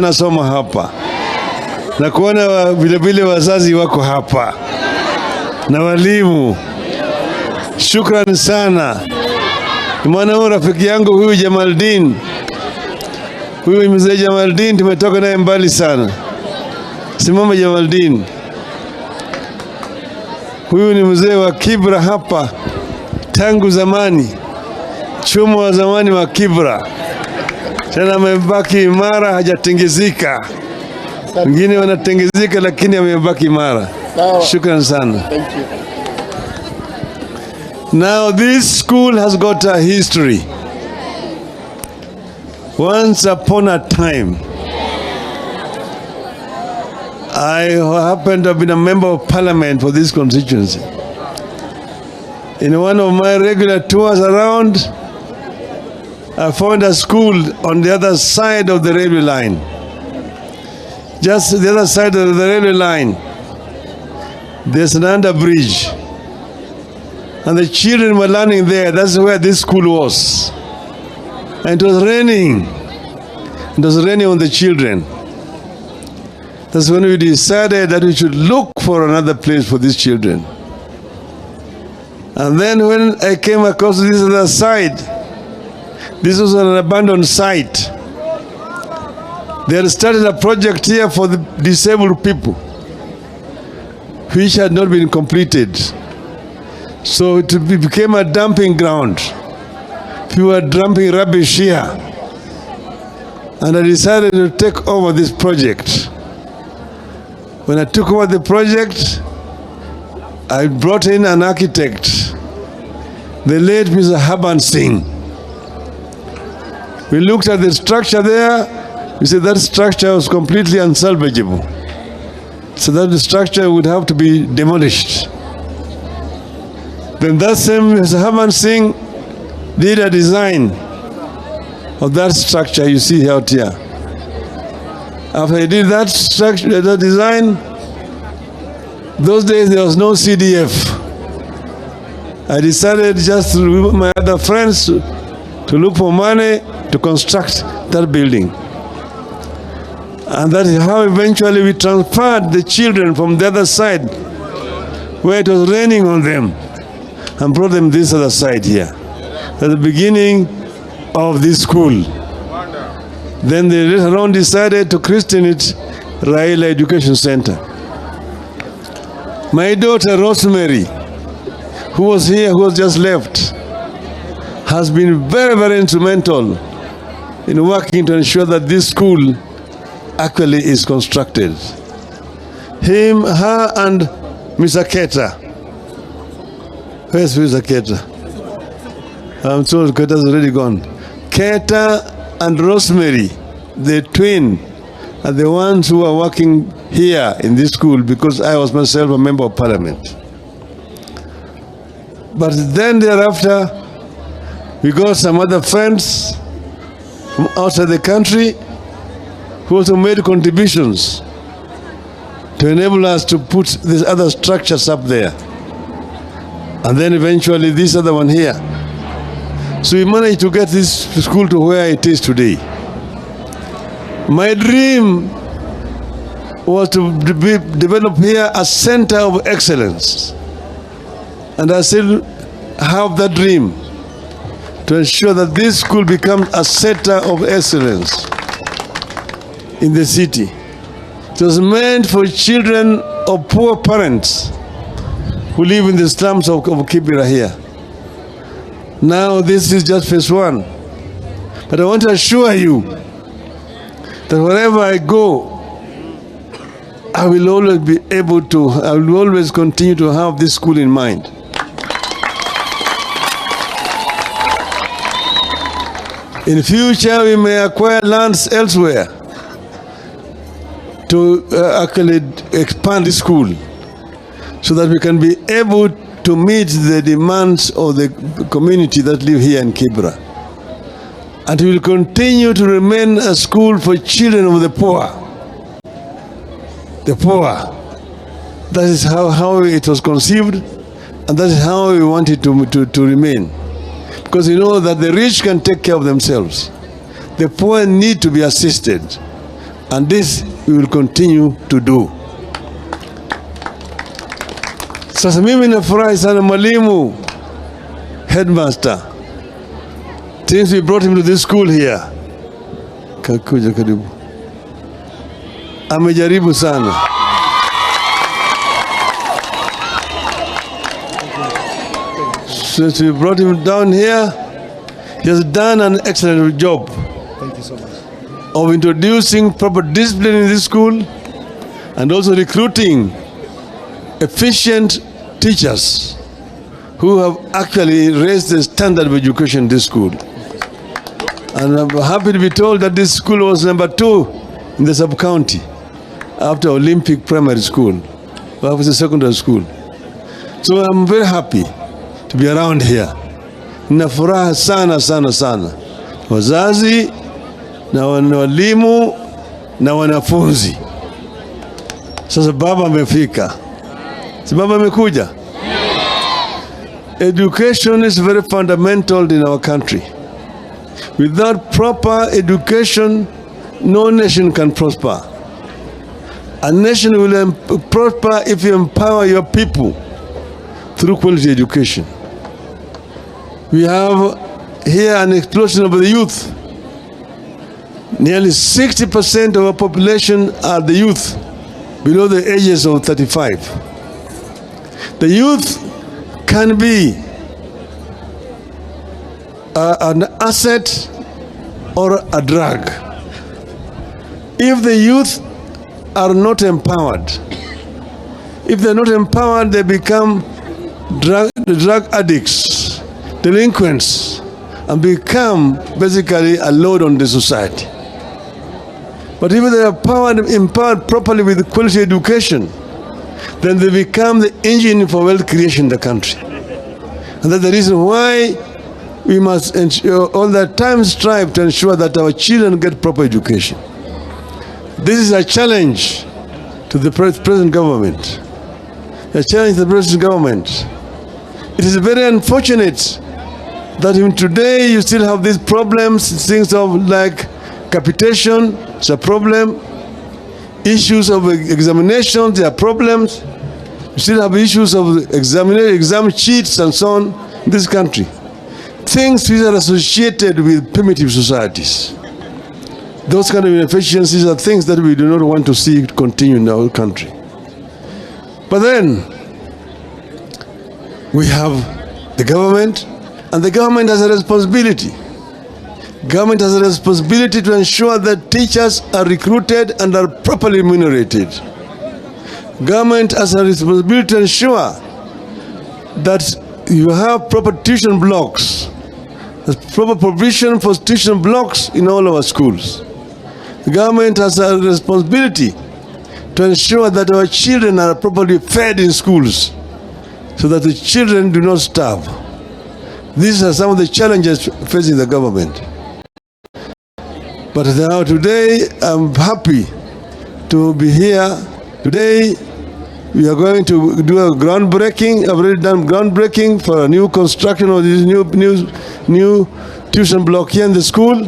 nasoma hapa na kuona vile vile wazazi wako hapa na walimu. Shukrani sana. Mwana rafiki yangu huyu Jamaldin. Huyu mzee Jamaldin tumetoka naye mbali sana. Simama Jamaldin. Huyu ni mzee wa Kibra hapa tangu zamani. Chumo wa zamani wa Kibra. Tena amebaki imara, hajatingizika. Wengine wanatingizika lakini amebaki imara. Shukran sana. Thank you. Now this school has got a history. Once upon a time, I happened to have been a member of parliament for this constituency. In one of my regular tours around, I found a school on the other side of the railway line. Just the other side of the railway line, there's an under bridge. And the children were learning there. That's where this school was. And it was raining. It was raining on the children. That's when we decided that we should look for another place for these children. And then when I came across this other side, this was an abandoned site. They had started a project here for the disabled people, which had not been completed. So it became a dumping ground. People were dumping rubbish here. And I decided to take over this project. When I took over the project, I brought in an architect, the late Mr. Haban Singh. We looked at the structure there. We said that structure was completely unsalvageable. So that structure would have to be demolished. Then that same Mr. Haban Singh did a design of that structure you see out here. After he did that structure, that design, those days there was no CDF. I decided just with my other friends to look for money to construct that building. And that is how eventually we transferred the children from the other side where it was raining on them and brought them this other side here. At the beginning of this school. Then they later on decided to christen it Raila Education Center. My daughter Rosemary, who was here, who was just left, has been very, very instrumental in working to ensure that this school actually is constructed. Her and Mr. Keta. Where's Mr. Keta? I'm told Keta's already gone. Keta and Rosemary, the twin, are the ones who are working here in this school because I was myself a member of parliament. But then thereafter, we got some other friends from outside the country who also made contributions to enable us to put these other structures up there. And then eventually this other one here. So we managed to get this school to where it is today. My dream was to develop here a center of excellence. And I still have that dream to ensure that this school becomes a center of excellence in the city. It was meant for children of poor parents who live in the slums of Kibra here. Now this is just phase one. But I want to assure you that wherever I go, I will always be able to, I will always continue to have this school in mind. In future, we may acquire lands elsewhere to actually expand the school so that we can be able to meet the demands of the community that live here in Kibra. And we will continue to remain a school for children of the poor. The poor. That is how it was conceived, and that is how we want it to remain. Because you know that the rich can take care of themselves. The poor need to be assisted. And this we will continue to do. Sasa mimi nafurahi sana mwalimu headmaster. Since we brought him to this school here. Kakuja karibu. Amejaribu sana. Since we brought him down here, he has done an excellent job. Thank you so much. Of introducing proper discipline in this school and also recruiting efficient teachers who have actually raised the standard of education in this school. And I'm happy to be told that this school was number 2 in the sub-county after Olympic Primary School, after the secondary school. So I'm very happy to be around here. Nina furaha sana sana sana. Wazazi na walimu na wanafunzi. Sasa baba amefika. Si baba amekuja? Education is very fundamental in our country. Without proper education, no nation can prosper. A nation will prosper if you empower your people through quality education. We have here an explosion of the youth. Nearly 60% of our population are the youth below the ages of 35. The youth can be an asset or a drug. If the youth are not empowered, if they're not empowered, they become drug addicts, delinquents, and become basically a load on the society. But if they are empowered properly with quality education, then they become the engine for wealth creation in the country. And that's the reason why we must ensure, all the time strive to ensure that our children get proper education. This is a challenge to the present government. A challenge to the present government. It is very unfortunate that even today you still have these problems, things of like capitation, it's a problem. Issues of examinations, there are problems. You still have issues of exam cheats and so on in this country. Things which are associated with primitive societies. Those kind of inefficiencies are things that we do not want to see continue in our country. But then, we have the government, and the government has a responsibility. Government has a responsibility to ensure that teachers are recruited and are properly remunerated. Government has a responsibility to ensure that you have proper tuition blocks, proper provision for tuition blocks in all our schools. The government has a responsibility to ensure that our children are properly fed in schools so that the children do not starve. These are some of the challenges facing the government. But now today, I'm happy to be here. Today, we are going to do a groundbreaking. I've already done groundbreaking for a new construction of this new tuition block here in the school.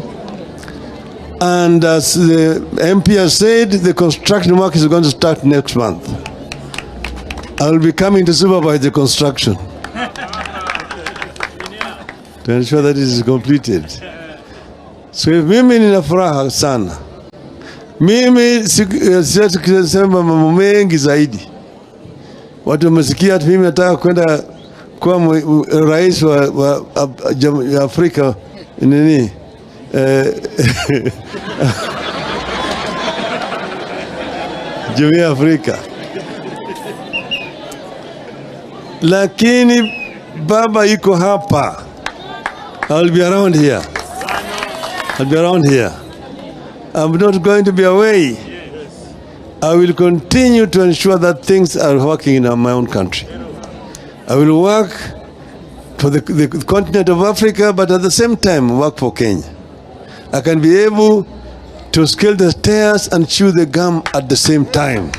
And as the MP has said, the construction work is going to start next month. I will be coming to supervise the construction to ensure that it is completed. So mimi nina furaha sana. Mimi siwezi kusema mambo mengi zaidi. Watu wamesikia mimi nataka kwenda kuwa rais wa Afrika nini? Jumuiya ya Afrika. Lakini baba yuko hapa. I'll be around here. I'll be around here. I'm not going to be away. I will continue to ensure that things are working in my own country. I will work for the continent of Africa, but at the same time work for Kenya. I can be able to scale the stairs and chew the gum at the same time.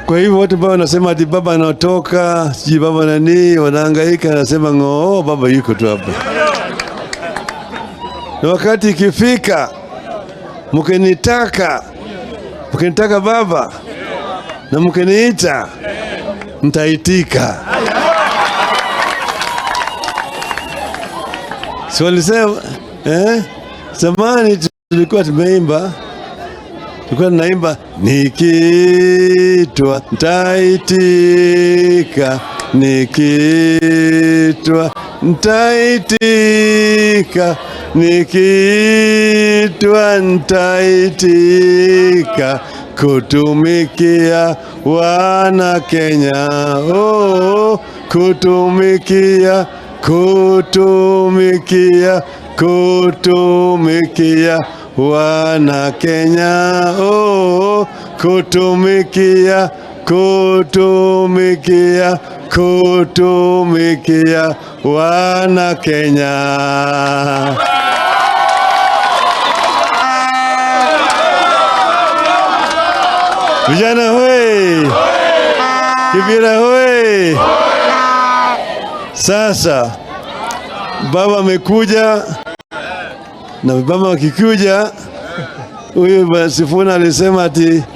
Kwa hivyo watu ambao wanasema ati baba anatoka, siji baba nani, wanahangaika, anasema ngoo, baba yuko tu hapa. na wakati ikifika mkinitaka baba na mkiniita mtaitika. Si walisema zamani tulikuwa tunaimba nikiitwa nitaitika, nikiitwa nitaitika, nikiitwa nitaitika, kutumikia wana Kenya. Oh, kutumikia wana Kenya. Oh, kutumikia wana Kenya. Vijana hoye! Kibra hoye! Sasa baba amekuja, na baba akikuja, huyu Sifuna alisema ati